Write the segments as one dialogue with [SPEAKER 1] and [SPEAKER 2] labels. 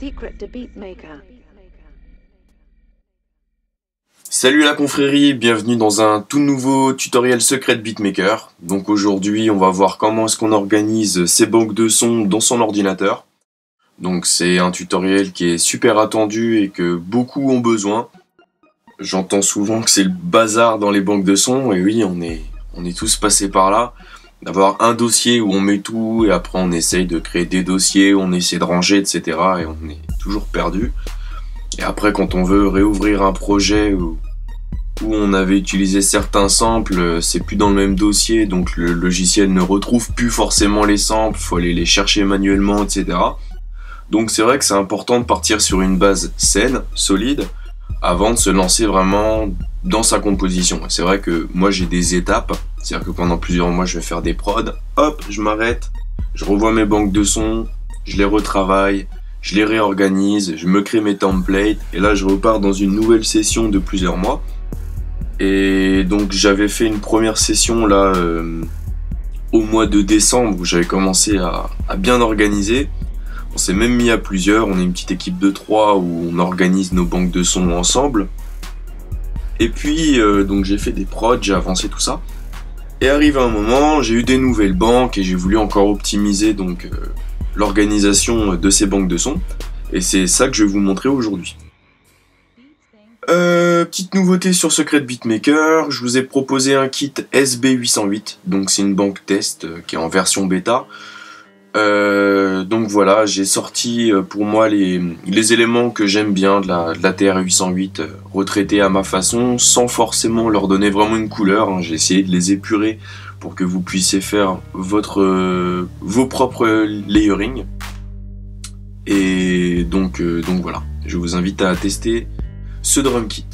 [SPEAKER 1] secret to Beatmaker.
[SPEAKER 2] Salut la confrérie, bienvenue dans un tout nouveau tutoriel secret de Beatmaker. Donc aujourd'hui on va voir comment est-ce qu'on organise ses banques de sons dans son ordinateur. Donc c'est un tutoriel qui est super attendu et que beaucoup ont besoin. J'entends souvent que c'est le bazar dans les banques de sons, et oui on est tous passés par là. D'avoir un dossier où on met tout et après on essaye de créer des dossiers, on essaie de ranger, etc. et on est toujours perdu. Et après quand on veut réouvrir un projet où on avait utilisé certains samples, c'est plus dans le même dossier, donc le logiciel ne retrouve plus forcément les samples, faut aller les chercher manuellement, etc. Donc c'est vrai que c'est important de partir sur une base saine, solide, avant de se lancer vraiment dans sa composition. C'est vrai que moi j'ai des étapes, c'est-à-dire que pendant plusieurs mois je vais faire des prods, hop, je m'arrête, je revois mes banques de sons, je les retravaille, je les réorganise, je me crée mes templates, et là je repars dans une nouvelle session de plusieurs mois. Et donc j'avais fait une première session là au mois de décembre où j'avais commencé à bien organiser. On s'est même mis à plusieurs, on est une petite équipe de 3 où on organise nos banques de sons ensemble. Et puis donc j'ai fait des prods, j'ai avancé tout ça. Et arrivé un moment, j'ai eu des nouvelles banques et j'ai voulu encore optimiser donc l'organisation de ces banques de sons. Et c'est ça que je vais vous montrer aujourd'hui. Petite nouveauté sur Secret Beatmaker, je vous ai proposé un kit SB808, donc c'est une banque test qui est en version bêta. Donc voilà, j'ai sorti pour moi les éléments que j'aime bien de la TR-808 retraités à ma façon, sans forcément leur donner vraiment une couleur, hein. J'ai essayé de les épurer pour que vous puissiez faire vos propres layering. Et donc voilà, je vous invite à tester ce drum kit.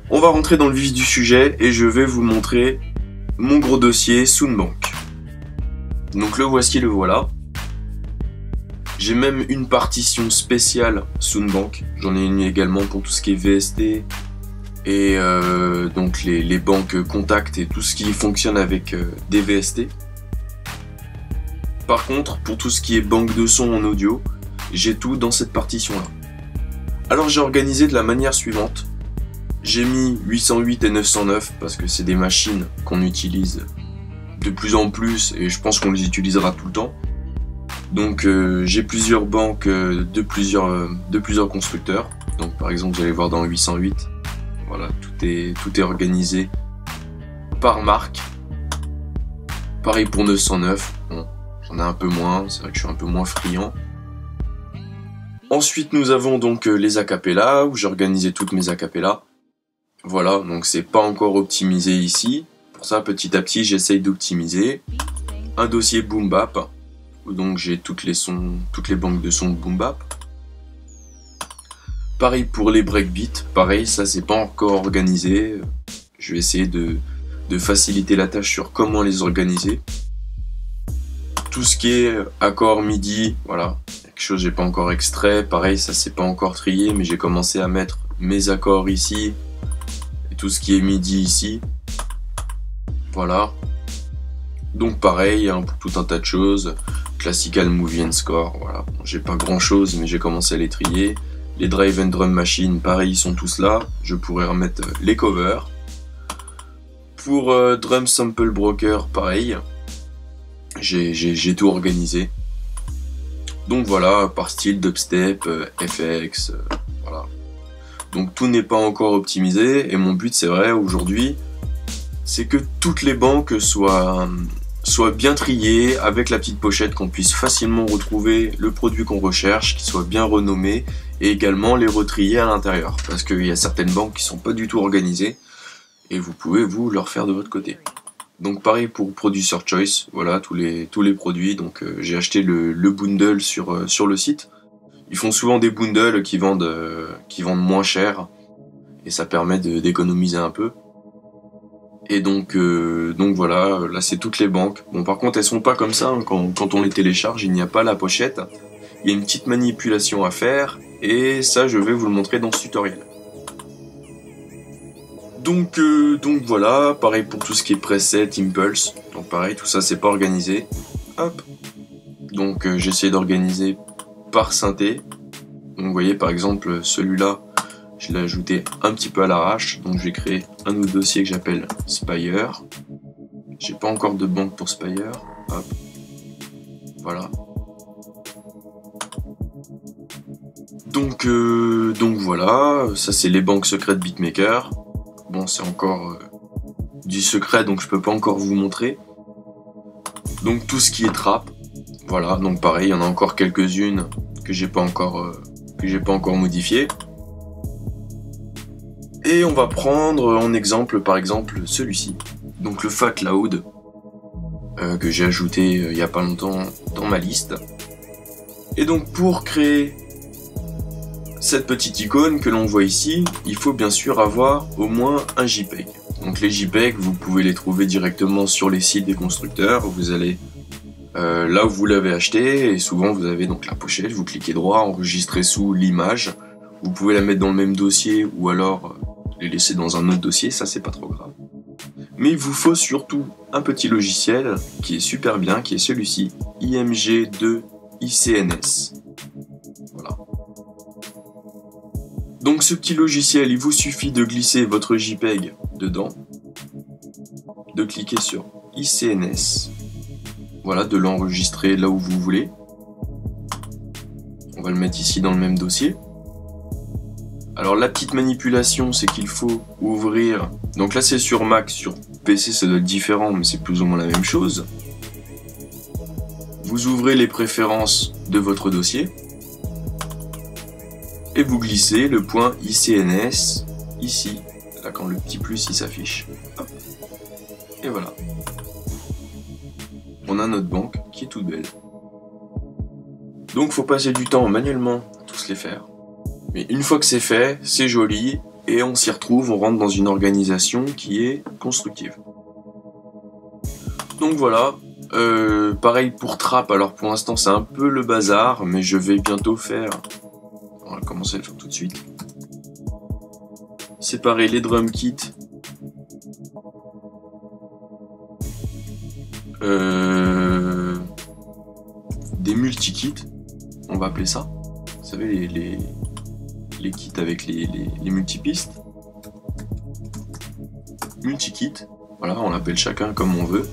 [SPEAKER 2] On va rentrer dans le vif du sujet et je vais vous montrer mon gros dossier Soundbank. Donc le voici, le voilà. J'ai même une partition spéciale Soundbank. J'en ai une également pour tout ce qui est VST et donc les banques contact et tout ce qui fonctionne avec des VST. Par contre, pour tout ce qui est banque de son en audio, j'ai tout dans cette partition là. Alors j'ai organisé de la manière suivante. J'ai mis 808 et 909 parce que c'est des machines qu'on utilise de plus en plus et je pense qu'on les utilisera tout le temps. Donc j'ai plusieurs banques de plusieurs constructeurs. Donc par exemple vous allez voir dans 808, voilà, tout est organisé par marque. Pareil pour 909, bon, j'en ai un peu moins, c'est vrai que je suis un peu moins friand. Ensuite nous avons donc les acapellas où j'ai organisé toutes mes acapellas. Voilà, donc c'est pas encore optimisé ici. Pour ça petit à petit j'essaye d'optimiser. Un dossier boom bap où donc j'ai toutes les banques de sons boom bap. Pareil pour les breakbeats, pareil, ça c'est pas encore organisé. Je vais essayer de faciliter la tâche sur comment les organiser. Tout ce qui est accord MIDI, voilà, quelque chose que j'ai pas encore extrait, pareil, ça c'est pas encore trié, mais j'ai commencé à mettre mes accords ici, et tout ce qui est MIDI ici, voilà. Donc pareil, hein, pour tout un tas de choses, classical movie and score, voilà, bon, j'ai pas grand chose, mais j'ai commencé à les trier. Les drive and drum machine, pareil, ils sont tous là, je pourrais remettre les covers. Pour drum sample broker, pareil. J'ai tout organisé. Donc voilà, par style, dubstep, FX, voilà. Donc tout n'est pas encore optimisé et mon but c'est vrai aujourd'hui, c'est que toutes les banques soient bien triées avec la petite pochette, qu'on puisse facilement retrouver le produit qu'on recherche, qu'il soit bien renommé et également les retrier à l'intérieur. Parce qu'il y a certaines banques qui sont pas du tout organisées et vous pouvez vous leur faire de votre côté. Donc pareil pour Producer Choice, voilà tous les produits. Donc j'ai acheté le bundle sur le site. Ils font souvent des bundles qui vendent moins cher et ça permet d'économiser un peu. Et donc voilà, là c'est toutes les banques. Bon par contre elles sont pas comme ça, hein. Quand on les télécharge, il n'y a pas la pochette. Il y a une petite manipulation à faire et ça je vais vous le montrer dans ce tutoriel. Donc voilà, pareil pour tout ce qui est preset, impulse, donc pareil, tout ça c'est pas organisé. Hop. Donc j'ai essayé d'organiser par synthé. Donc vous voyez par exemple celui-là, je l'ai ajouté un petit peu à l'arrache, donc je vais créer un autre dossier que j'appelle Spire. J'ai pas encore de banque pour Spire. Hop. Voilà. Donc voilà, ça c'est les banques secrètes BitMaker. Bon, c'est encore du secret, donc je peux pas encore vous montrer. Donc tout ce qui est trap, voilà. Donc pareil, il y en a encore quelques-unes que j'ai pas encore modifiées. Et on va prendre en exemple, par exemple, celui-ci. Donc le Fat Loud que j'ai ajouté il y a pas longtemps dans ma liste. Et donc pour créer cette petite icône que l'on voit ici, il faut bien sûr avoir au moins un JPEG. Donc les JPEG, vous pouvez les trouver directement sur les sites des constructeurs. Vous allez là où vous l'avez acheté, et souvent vous avez donc la pochette, vous cliquez droit, enregistrer sous l'image. Vous pouvez la mettre dans le même dossier ou alors les laisser dans un autre dossier, ça c'est pas trop grave. Mais il vous faut surtout un petit logiciel qui est super bien, qui est celui-ci, IMG2 ICNS. Voilà. Donc ce petit logiciel, il vous suffit de glisser votre JPEG dedans, de cliquer sur ICNS, voilà, de l'enregistrer là où vous voulez. On va le mettre ici dans le même dossier. Alors la petite manipulation, c'est qu'il faut ouvrir, donc là c'est sur Mac, sur PC ça doit être différent, mais c'est plus ou moins la même chose. Vous ouvrez les préférences de votre dossier, et vous glissez le point ICNS ici, là quand le petit plus il s'affiche. Et voilà. On a notre banque qui est toute belle. Donc faut passer du temps manuellement à tous les faire. Mais une fois que c'est fait, c'est joli, et on s'y retrouve, on rentre dans une organisation qui est constructive. Donc voilà, pareil pour Trap, alors pour l'instant c'est un peu le bazar, mais je vais bientôt faire... On va commencer à le faire tout de suite. Séparer les drum kits. Des multi-kits, on va appeler ça. Vous savez, les kits avec les multipistes. Multi-kit, voilà, on l'appelle chacun comme on veut.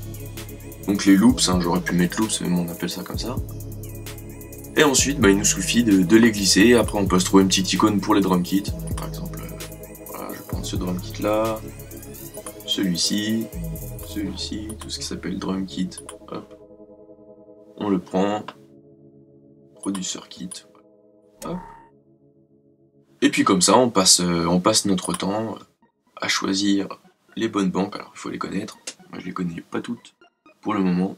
[SPEAKER 2] Donc les loops, hein, j'aurais pu mettre loops, mais bon, on appelle ça comme ça. Et ensuite, bah, il nous suffit de les glisser. Après, on peut se trouver une petite icône pour les drum kits. Par exemple, voilà, je vais prendre ce drum kit là, celui-ci, tout ce qui s'appelle drum kit. Hop. On le prend, producer kit. Hop. Et puis comme ça, on passe notre temps à choisir les bonnes banques. Alors, il faut les connaître. Moi, je les connais pas toutes pour le moment.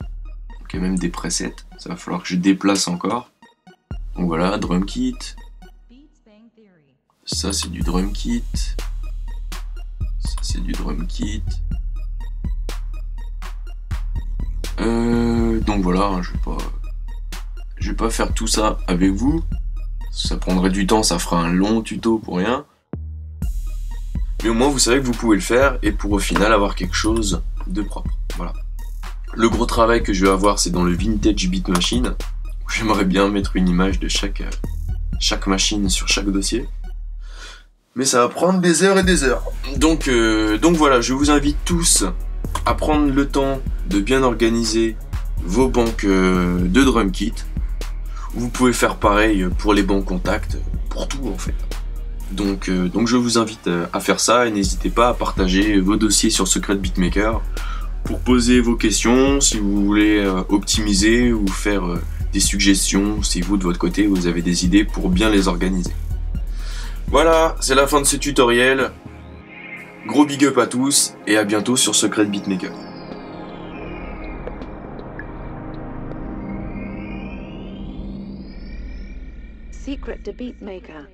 [SPEAKER 2] Donc, il y a même des presets. Ça va falloir que je déplace encore. Donc voilà, drum kit. Ça, c'est du drum kit. Ça, c'est du drum kit. Donc voilà, hein, je vais pas faire tout ça avec vous. Ça prendrait du temps, ça fera un long tuto pour rien. Mais au moins vous savez que vous pouvez le faire et pour au final avoir quelque chose de propre. Voilà. Le gros travail que je vais avoir, c'est dans le Vintage Beat Machine. J'aimerais bien mettre une image de chaque machine sur chaque dossier. Mais ça va prendre des heures et des heures. Donc voilà, je vous invite tous à prendre le temps de bien organiser vos banques de drum kit. Vous pouvez faire pareil pour les banques contacts, pour tout en fait. Donc je vous invite à faire ça et n'hésitez pas à partager vos dossiers sur Secret Beatmaker pour poser vos questions, si vous voulez optimiser ou faire des suggestions, si vous de votre côté vous avez des idées pour bien les organiser. Voilà, c'est la fin de ce tutoriel. Gros big up à tous et à bientôt sur Secret Beatmaker.
[SPEAKER 1] Secret to Beatmaker.